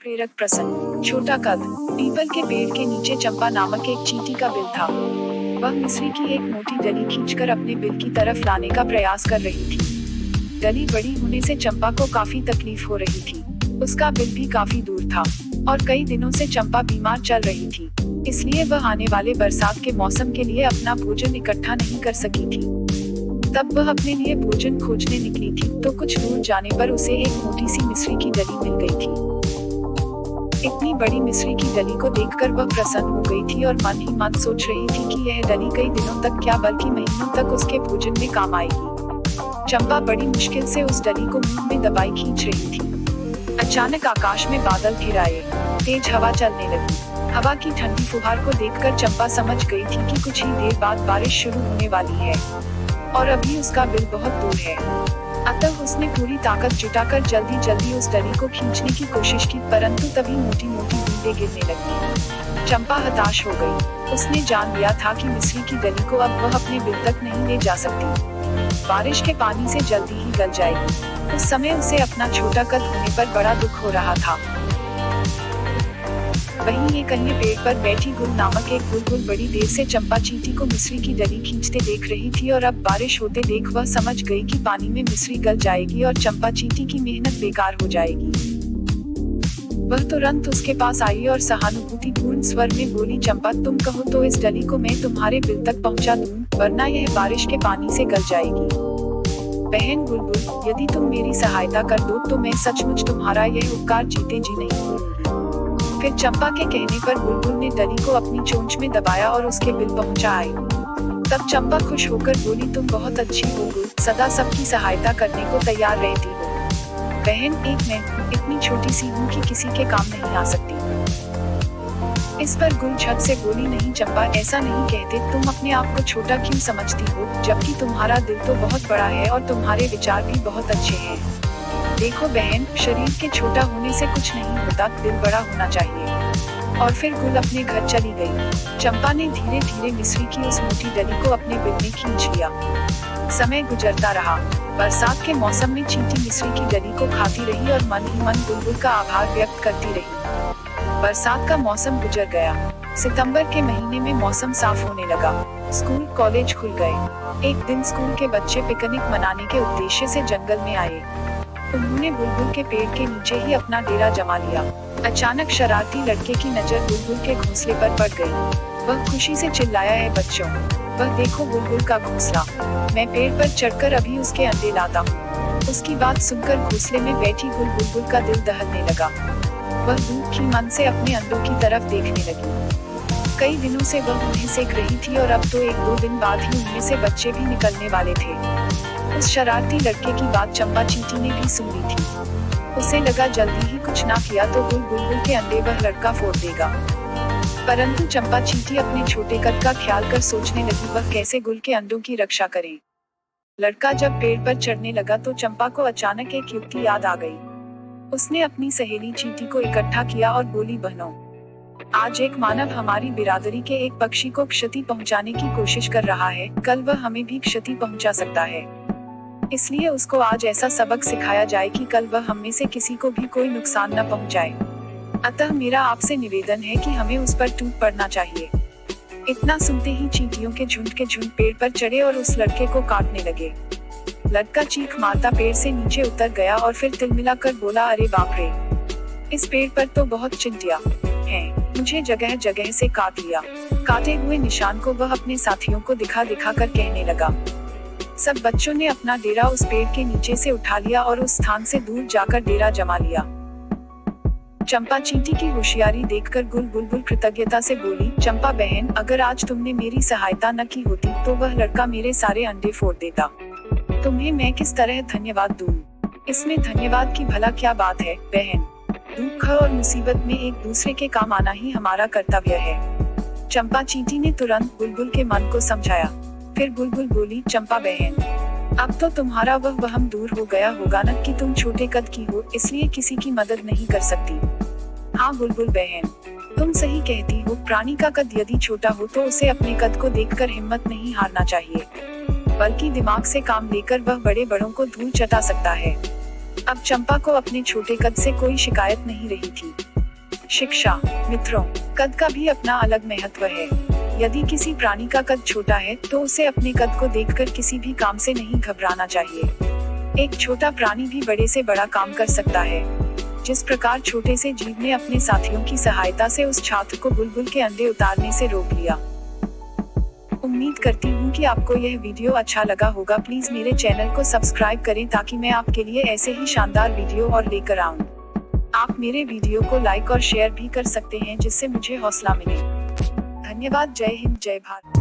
प्रेरक प्रसंग। छोटा कद। पीपल के पेड़ के नीचे चंपा नामक एक चींटी का बिल था। वह मिस्री की एक मोटी डली खींचकर अपने बिल की तरफ लाने का प्रयास कर रही थी। डली बड़ी होने से चंपा को काफी तकलीफ हो रही थी। उसका बिल भी काफी दूर था और कई दिनों से चंपा बीमार चल रही थी, इसलिए वह आने वाले बरसात के मौसम के लिए अपना भोजन इकट्ठा नहीं कर सकी थी। तब वह अपने लिए भोजन खोजने निकली थी तो कुछ दूर जाने पर उसे एक मोटी सी मिस्री की डली मिल गई थी। इतनी बड़ी मिस्री की डली को देखकर वह प्रसन्न हो गई थी और मन ही मन सोच रही थी कि यह डली कई दिनों तक क्या बल्कि महीनों तक उसके भोजन में काम आएगी। चंपा बड़ी मुश्किल से उस डली को मुंह में दबाई खींच रही थी। अचानक आकाश में बादल घिर आए, तेज हवा चलने लगी। हवा की ठंडी फुहार को देखकर चंपा समझ गई थी कि कुछ ही देर बाद बारिश शुरू होने वाली है और अभी उसका बिल बहुत दूर है। अतः उसने पूरी ताकत जुटाकर जल्दी उस डली को खींचने की कोशिश की, परंतु तभी मोटी मोटी बूंदें गिरने लगी। चंपा हताश हो गई। उसने जान लिया था कि मिस्री की डली को अब वह अपने बिल तक नहीं ले जा सकती। बारिश के पानी से जल्दी ही गल जाएगी। उस समय उसे अपना छोटा कद होने पर बड़ा दुख हो रहा था। वहीं एक अन्य पेड़ पर बैठी गुल नामक एक बुलबुल बड़ी देर से चंपा चींटी को मिस्री की डली खींचते देख रही थी और अब बारिश होते देख वह समझ गई कि पानी में मिस्री गल जाएगी और चंपा चींटी की मेहनत बेकार हो जाएगी। वह तुरंत उसके पास आई और सहानुभूतिपूर्ण स्वर में बोली, चंपा तुम कहो तो इस डली को मैं तुम्हारे बिल तक पहुंचा दूं, वरना यह बारिश के पानी से गल जाएगी। बहन बुलबुल, यदि तुम मेरी सहायता कर दो तो मैं सचमुच तुम्हारा यह उपकार जीते जी नहीं भूलूंगी। फिर चंपा के कहने पर बुलबुल ने डली को अपनी चोंच में दबाया और उसके बिल पहुंचा आई। तब चंपा खुश होकर बोली, तुम बहुत अच्छी बुलबुल, सदा सबकी सहायता करने को तैयार रहती हो। बहन, एक मैं इतनी छोटी सी हूँ कि किसी के काम नहीं आ सकती। इस पर गुल झट से बोली, नहीं चंपा, ऐसा नहीं कहते, तुम अपने आप को छोटा क्यों समझती हो, जबकि तुम्हारा दिल तो बहुत बड़ा है और तुम्हारे विचार भी बहुत अच्छे हैं। देखो बहन, शरीर के छोटा होने से कुछ नहीं होता, दिल बड़ा होना चाहिए। और फिर गुल अपने घर चली गई। चंपा ने धीरे धीरे मिस्री की उस मोटी डली को अपने बिल में खींच लिया। समय गुजरता रहा। बरसात के मौसम में चींटी मिस्री की डली को खाती रही और मन ही मन बुलबुल का आभार व्यक्त करती रही। बरसात का मौसम गुजर गया। सितंबर के महीने में मौसम साफ होने लगा। स्कूल कॉलेज खुल गए। एक दिन स्कूल के बच्चे पिकनिक मनाने के उद्देश्य से जंगल में आए। उन्होंने बुलबुल के पेड़ के नीचे ही अपना डेरा जमा लिया। अचानक शरारती लड़के की नजर बुलबुल के घोंसले पर पड़ गई। वह खुशी से चिल्लाया, है बच्चों, वह देखो बुलबुल का घोंसला, मैं पेड़ पर चढ़कर अभी उसके अंडे लाता हूँ। उसकी बात सुनकर घोंसले में बैठी गुल बुलबुल का दिल दहलने लगा। वह दुखी मन से अपने अंडों की तरफ देखने लगी। कई दिनों से वह उन्हें सेक रही थी और अब तो 1-2 दिन बाद ही उनमें से बच्चे भी निकलने वाले थे। उस शरारती लड़के की बात चंपा चींटी ने भी सुन ली थी। उसे लगा जल्दी ही कुछ ना किया तो गुल बुलबुल के अंडे वह लड़का फोड़ देगा। परंतु चंपा चींटी अपने छोटे कद का ख्याल कर सोचने लगी वह कैसे गुल के अंडों की रक्षा करे। लड़का जब पेड़ पर चढ़ने लगा तो चंपा को अचानक एक युक्ति याद आ गई। उसने अपनी सहेली चींटी को इकट्ठा किया और बोली, बहनों, आज एक मानव हमारी बिरादरी के एक पक्षी को क्षति पहुंचाने की कोशिश कर रहा है, कल वह हमें भी क्षति पहुंचा सकता है। इसलिए उसको आज ऐसा सबक सिखाया जाए कि कल वह हम में से किसी को भी कोई नुकसान न पहुंचाए। अतः मेरा आपसे निवेदन है कि हमें उस पर टूट पड़ना चाहिए। इतना सुनते ही चींटियों के झुंड पेड़ पर चढ़े और उस लड़के को काटने लगे। लड़का चीख मारता पेड़ से नीचे उतर गया और फिर तिलमिलाकर बोला, अरे बाप रे, इस पेड़ पर तो बहुत चींटियां हैं, मुझे जगह जगह से काट लिया। काटे हुए निशान को वह अपने साथियों को दिखा दिखा कर कहने लगा। सब बच्चों ने अपना डेरा उस पेड़ के नीचे से उठा लिया और उस स्थान से दूर जाकर डेरा जमा लिया। चंपा चींटी की होशियारी देखकर गुल बुलबुल कृतज्ञता से बोली, चंपा बहन, अगर आज तुमने मेरी सहायता न की होती तो वह लड़का मेरे सारे अंडे फोड़ देता। तुम्हें मैं किस तरह धन्यवाद दूं? इसमें धन्यवाद की भला क्या बात है बहन। दुख और मुसीबत में एक दूसरे के काम आना ही हमारा कर्तव्य है। चंपा चींटी ने तुरंत बुलबुल के मन को समझाया। फिर बुलबुल बोली, चंपा बहन, अब तो तुम्हारा वह वहम दूर हो गया होगा न कि तुम छोटे कद की हो, इसलिए किसी की मदद नहीं कर सकती। हाँ बुलबुल बहन, तुम सही कहती हो, प्राणी का कद यदि छोटा हो तो उसे अपने कद को देखकर हिम्मत नहीं हारना चाहिए, बल्कि दिमाग से काम लेकर वह बड़े बड़ों को धूल चटा सकता है। अब चंपा को अपने छोटे कद से कोई शिकायत नहीं रही थी। शिक्षा। मित्रों, कद का भी अपना अलग महत्व है। यदि किसी प्राणी का कद छोटा है तो उसे अपने कद को देखकर किसी भी काम से नहीं घबराना चाहिए। एक छोटा प्राणी भी बड़े से बड़ा काम कर सकता है। जिस प्रकार छोटे से जीव ने अपने साथियों की सहायता से उस छात्र को बुलबुल के अंडे उतारने से रोक लिया। उम्मीद करती हूँ कि आपको यह वीडियो अच्छा लगा होगा। प्लीज मेरे चैनल को सब्सक्राइब करें ताकि मैं आपके लिए ऐसे ही शानदार वीडियो और लेकर आऊँ। आप मेरे वीडियो को लाइक और शेयर भी कर सकते हैं जिससे मुझे हौसला मिले। धन्यवाद। जय हिंद, जय भारत।